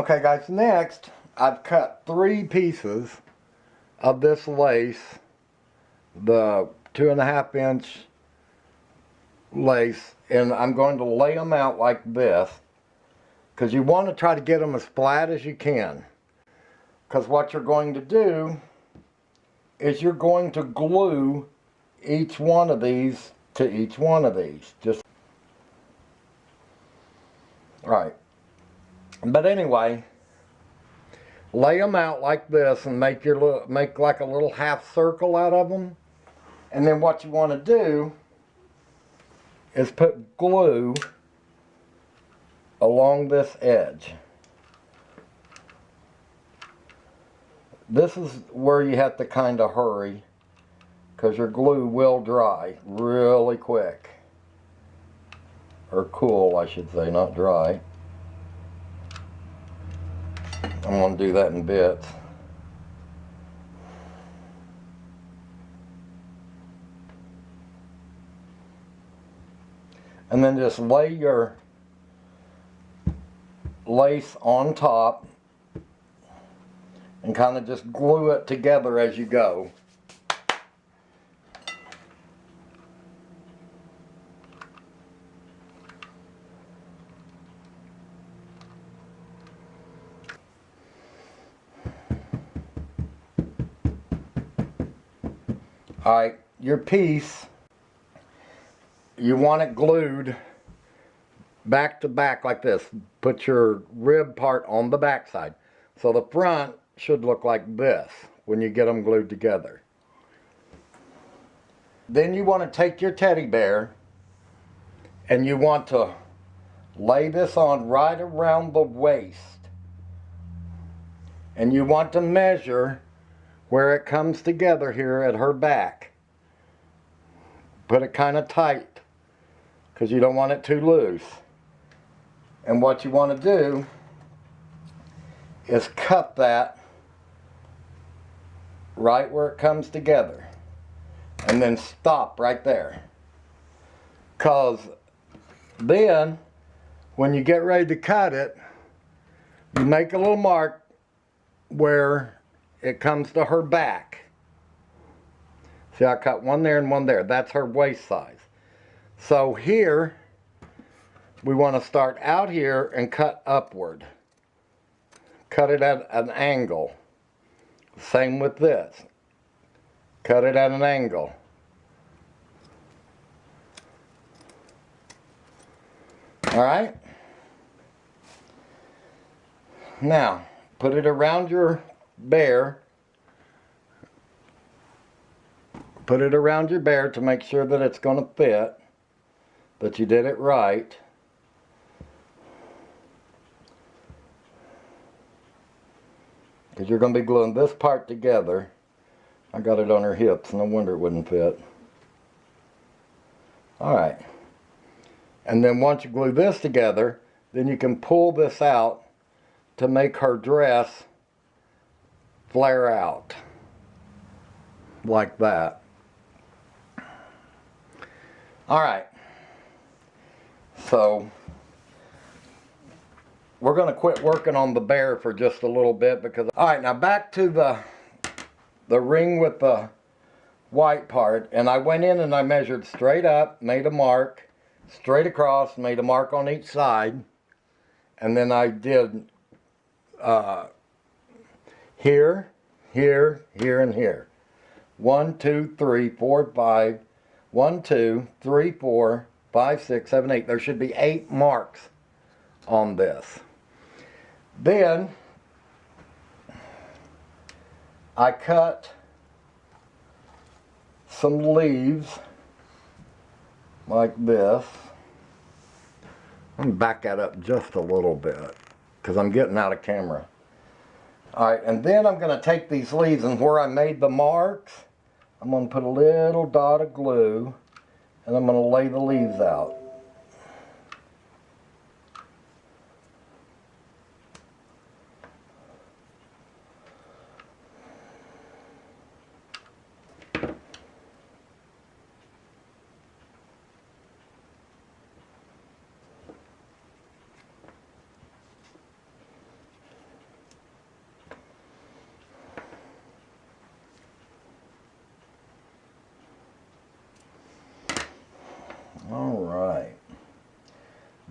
Okay guys, next I've cut 3 pieces of this lace, the 2.5 inch lace, and I'm going to lay them out like this because you want to try to get them as flat as you can, because what you're going to do is you're going to glue each one of these to each one of these. Just right. But anyway, lay them out like this and make like a little half circle out of them. And then what you want to do is put glue along this edge. This is where you have to kind of hurry because your glue will dry really quick. Or cool, I should say, not dry. I'm going to do that in bits. And then just lay your lace on top and kind of just glue it together as you go. Alright, your piece, you want it glued back to back like this. Put your rib part on the back side. So the front should look like this when you get them glued together. Then you want to take your teddy bear and you want to lay this on right around the waist. And you want to measure where it comes together here at her back. Put it kind of tight because you don't want it too loose. And what you want to do is cut that right where it comes together and then stop right there, because then when you get ready to cut it, you make a little mark where it comes to her back. See, I cut one there and one there. That's her waist size. So here we want to start out here and cut upward. Cut it at an angle. Same with this. Cut it at an angle. Alright? Now, put it around your bear. Put it around your bear to make sure that it's going to fit, that you did it right. Because you're going to be gluing this part together. I got it on her hips, no wonder it wouldn't fit. Alright. And then once you glue this together, then you can pull this out to make her dress flare out. Like that. Alright. So we're going to quit working on the bear for just a little bit because... Alright, now back to the ring with the white part. And I went in and I measured straight up, made a mark, straight across, made a mark on each side. And then I did here, here, here, and here. 1, 2, 3, 4, 5. 1, 2, 3, 4, 5, 6, 7, 8. There should be 8 marks on this. Then I cut some leaves like this. Let me back that up just a little bit because I'm getting out of camera. Alright, and then I'm going to take these leaves and where I made the marks, I'm going to put a little dot of glue and I'm going to lay the leaves out.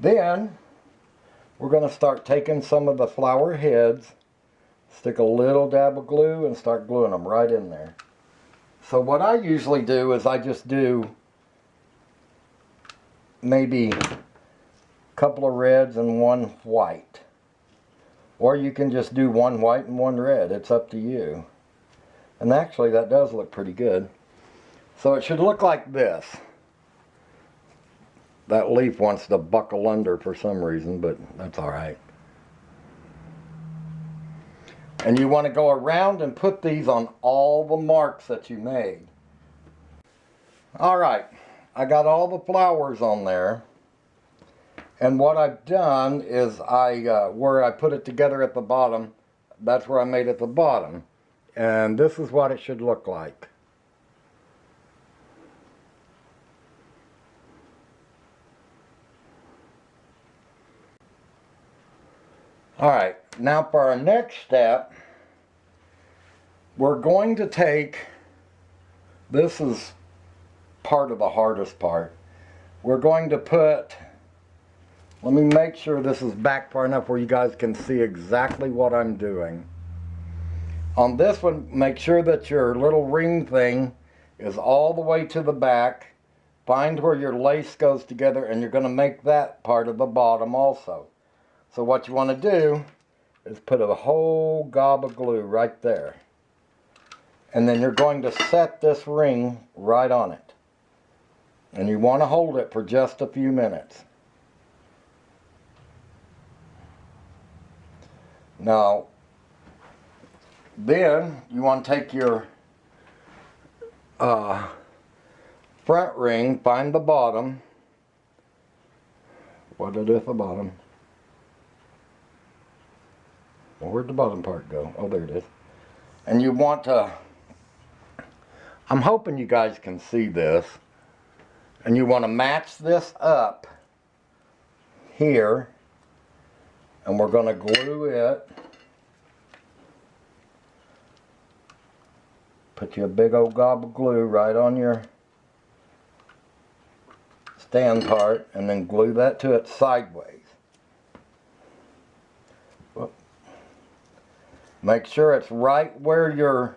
Then we're going to start taking some of the flower heads, stick a little dab of glue, and start gluing them right in there. So what I usually do is I just do maybe a couple of reds and one white. Or you can just do one white and one red. It's up to you. And actually that does look pretty good. So it should look like this. That leaf wants to buckle under for some reason, but that's alright. And you want to go around and put these on all the marks that you made. Alright, I got all the flowers on there. And what I've done is where I put it together at the bottom, that's where I made it at the bottom. And this is what it should look like. Alright, now for our next step, we're going to take, this is part of the hardest part, we're going to put, let me make sure this is back far enough where you guys can see exactly what I'm doing. On this one, make sure that your little ring thing is all the way to the back. Find where your lace goes together, and you're going to make that part of the bottom also. So what you want to do is put a whole gob of glue right there. And then you're going to set this ring right on it. And you want to hold it for just a few minutes. Now, then you want to take your front ring, find the bottom. What did it at the bottom? Well, where'd the bottom part go? Oh, there it is. And you want to, I'm hoping you guys can see this. And you want to match this up here. And we're going to glue it. Put you a big old gob of glue right on your stand part, and then glue that to it sideways. Whoop. Make sure it's right where your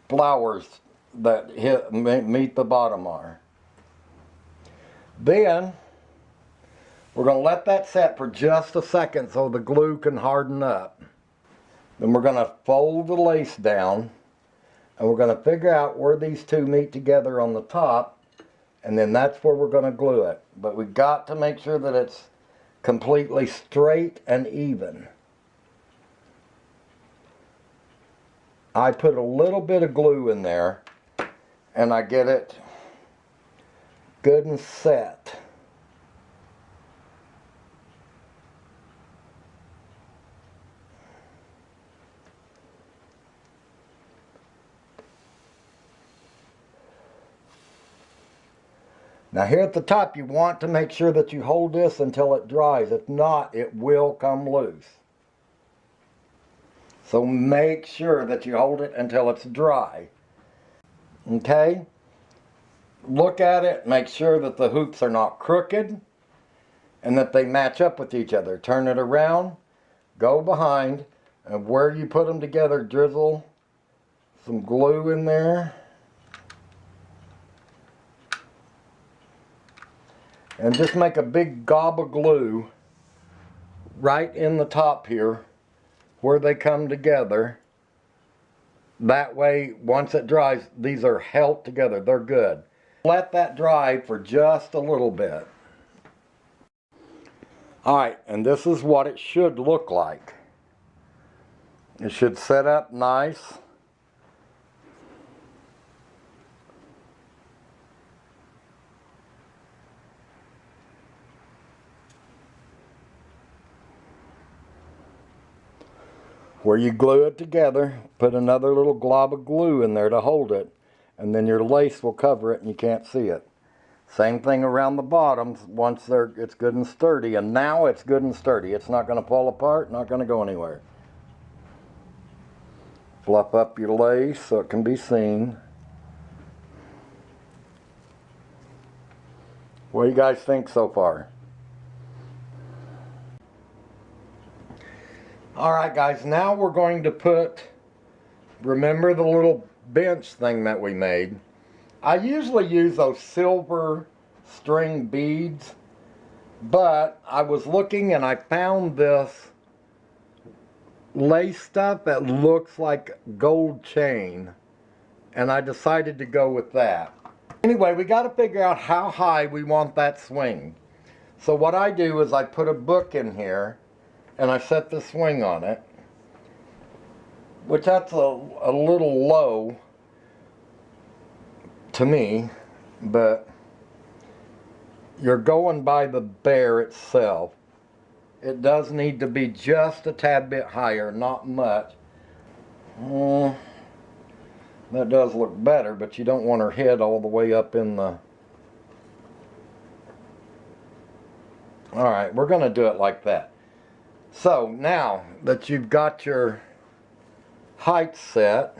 flowers that meet the bottom are. Then we're going to let that set for just a second so the glue can harden up. Then we're going to fold the lace down, and we're going to figure out where these two meet together on the top, and then that's where we're going to glue it. But we've got to make sure that it's completely straight and even. I put a little bit of glue in there, and I get it good and set. Now here at the top, you want to make sure that you hold this until it dries. If not, it will come loose. So make sure that you hold it until it's dry. Okay? Look at it, make sure that the hoops are not crooked and that they match up with each other. Turn it around, go behind, and where you put them together, drizzle some glue in there. And just make a big gob of glue right in the top here where they come together. That way, once it dries, these are held together. They're good. Let that dry for just a little bit. Alright, and this is what it should look like. It should set up nice. Where you glue it together, put another little glob of glue in there to hold it, and then your lace will cover it and you can't see it. Same thing around the bottoms once it's good and sturdy, and now it's good and sturdy. It's not going to fall apart, not going to go anywhere. Fluff up your lace so it can be seen. What do you guys think so far? Alright guys, now we're going to put, remember the little bench thing that we made? I usually use those silver string beads, but I was looking and I found this lace stuff that looks like gold chain, and I decided to go with that. Anyway, we got to figure out how high we want that swing. So what I do is I put a book in here and I set the swing on it, which that's a little low to me, but you're going by the bear itself. It does need to be just a tad bit higher, not much. That does look better, but you don't want her head all the way up in the... Alright, we're going to do it like that. So now that you've got your height set,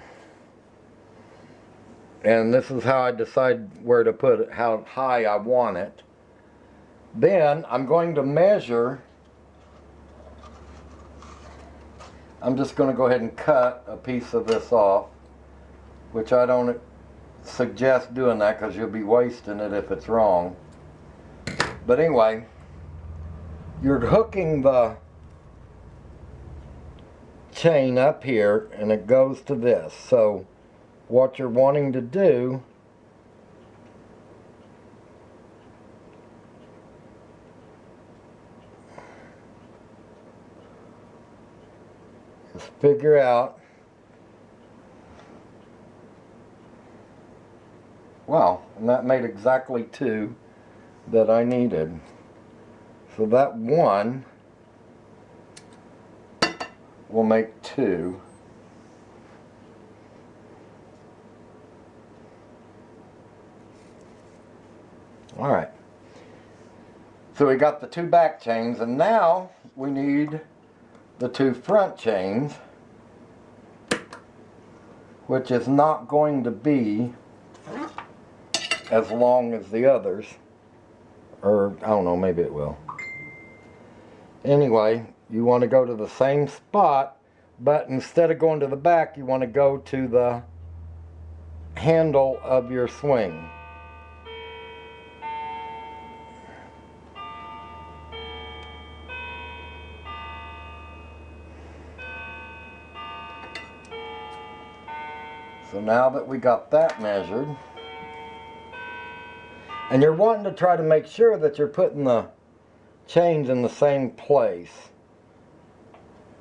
and this is how I decide where to put it, how high I want it, then I'm going to measure. I'm just going to go ahead and cut a piece of this off, which I don't suggest doing that because you'll be wasting it if it's wrong. But anyway, you're hooking the chain up here and it goes to this. So what you're wanting to do is figure out, wow, and that made exactly 2 that I needed. So that 1 will make 2. Alright. So we got the 2 back chains, and now we need the 2 front chains, which is not going to be as long as the others. Or, I don't know, maybe it will. Anyway, you want to go to the same spot, but instead of going to the back, you want to go to the handle of your swing. So now that we got that measured, and you're wanting to try to make sure that you're putting the chains in the same place.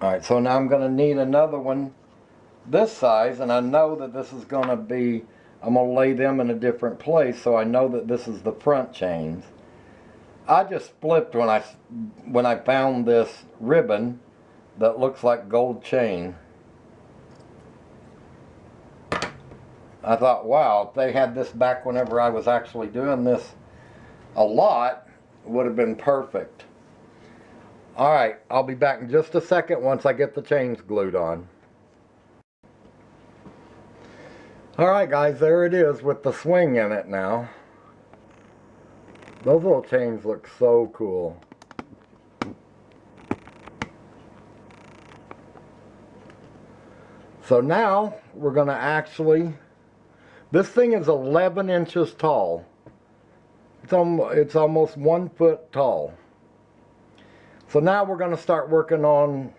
Alright, so now I'm going to need another one this size, and I know that this is going to be, I'm going to lay them in a different place, so I know that this is the front chains. I just flipped when I found this ribbon that looks like gold chain. I thought, wow, if they had this back whenever I was actually doing this a lot, it would have been perfect. Alright, I'll be back in just a second once I get the chains glued on. Alright guys, there it is with the swing in it now. Those little chains look so cool. So now we're going to actually... This thing is 11 inches tall. It's almost 1 foot tall. So now we're going to start working on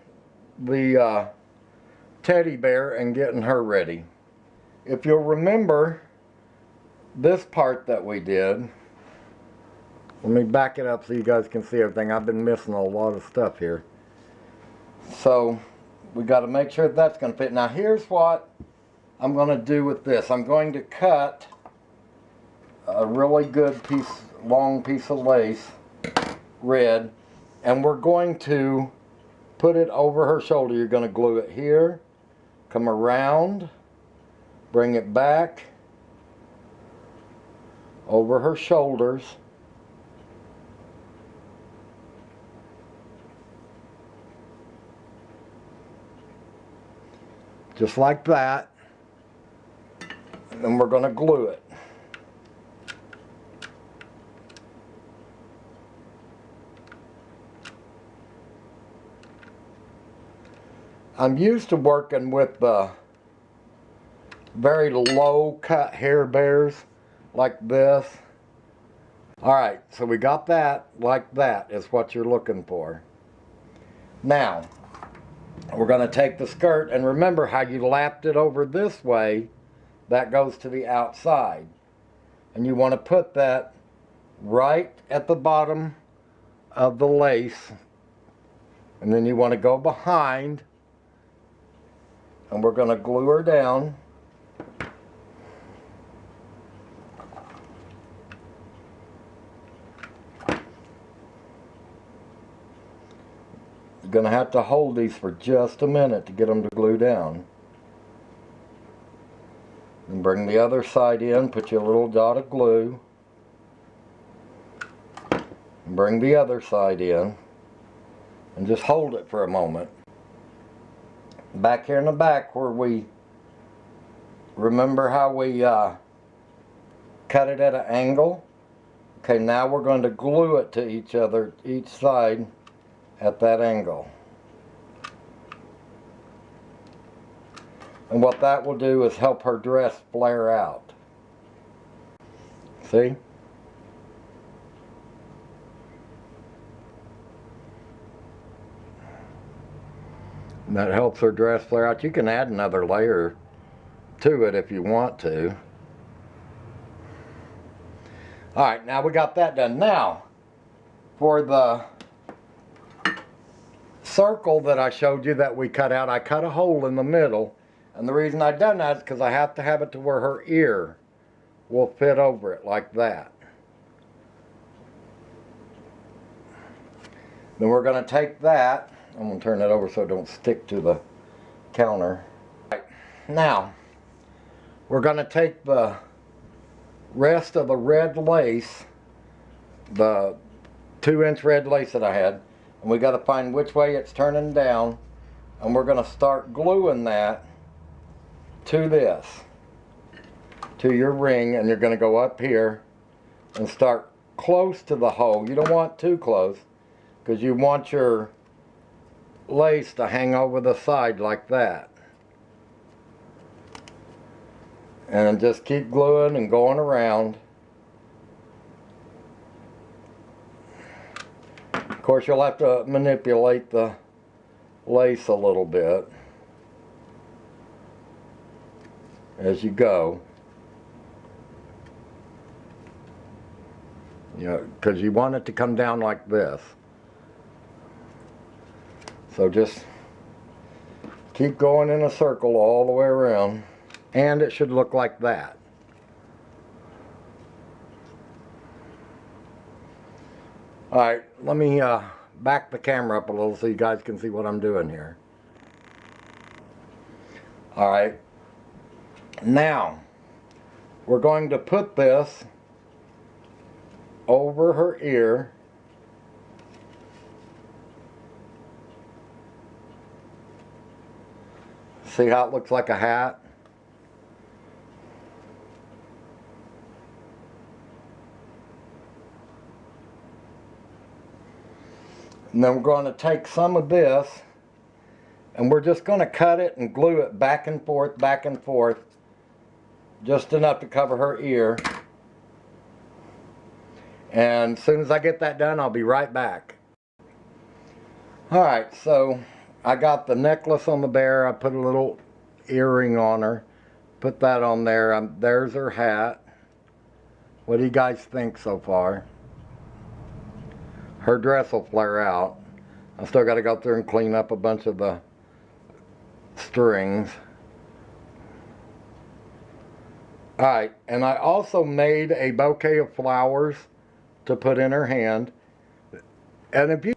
the teddy bear and getting her ready. If you'll remember this part that we did, let me back it up so you guys can see everything. I've been missing a lot of stuff here. So we got to make sure that's going to fit. Now here's what I'm going to do with this. I'm going to cut a really good long piece of lace, red, and we're going to put it over her shoulder. You're going to glue it here, come around, bring it back over her shoulders, just like that. And then we're going to glue it. I'm used to working with the very low cut hair bears like this. Alright, so we got that like that is what you're looking for. Now, we're going to take the skirt, and remember how you lapped it over this way, that goes to the outside. And you want to put that right at the bottom of the lace, and then you want to go behind, and we're going to glue her down. You're going to have to hold these for just a minute to get them to glue down. And bring the other side in, put your little dot of glue. And bring the other side in. And just hold it for a moment. Back here in the back where we, remember how we cut it at an angle? Okay, now we're going to glue it to each side at that angle. And what that will do is help her dress flare out. See? And that helps her dress flare out. You can add another layer to it if you want to. Alright, now we got that done. Now, for the circle that I showed you that we cut out, I cut a hole in the middle. And the reason I done that is because I have to have it to where her ear will fit over it like that. Then we're going to take that, I'm going to turn that over so it don't stick to the counter. Right. Now, we're going to take the rest of the red lace, the 2-inch red lace that I had, and we got to find which way it's turning down, and we're going to start gluing that to this, to your ring, and you're going to go up here and start close to the hole. You don't want too close because you want your lace to hang over the side like that. And just keep gluing and going around. Of course, you'll have to manipulate the lace a little bit as you go. You know, because you want it to come down like this. So just keep going in a circle all the way around. And it should look like that. Alright, let me back the camera up a little so you guys can see what I'm doing here. Alright, now we're going to put this over her ear. See how it looks like a hat? And then we're going to take some of this and we're just going to cut it and glue it back and forth, just enough to cover her ear. And as soon as I get that done, I'll be right back. Alright, so I got the necklace on the bear. I put a little earring on her. Put that on there. There's her hat. What do you guys think so far? Her dress will flare out. I still got to go through and clean up a bunch of the strings. Alright, and I also made a bouquet of flowers to put in her hand. And if you...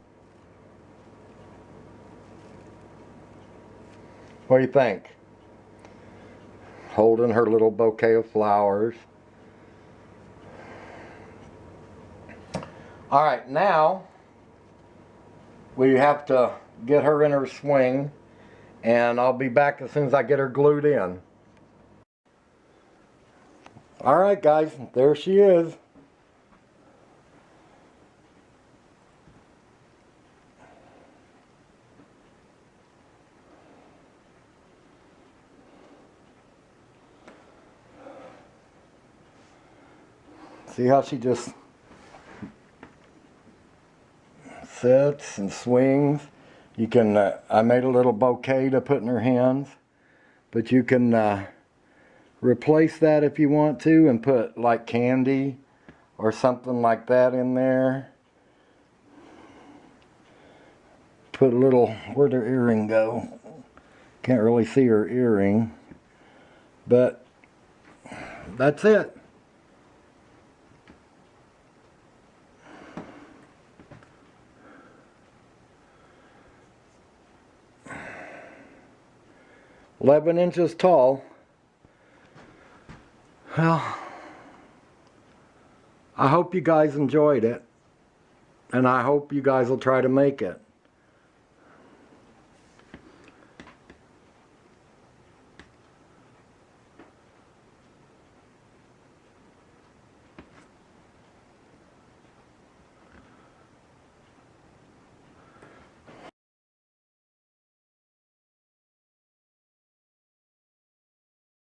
What do you think? Holding her little bouquet of flowers. Alright, now we have to get her in her swing, and I'll be back as soon as I get her glued in. Alright guys, there she is. See how she just sits and swings? You can, I made a little bouquet to put in her hands, but you can replace that if you want to and put like candy or something like that in there. Put a little, where'd her earring go? Can't really see her earring, but that's it. $11 inches tall. Well, I hope you guys enjoyed it, and I hope you guys will try to make it.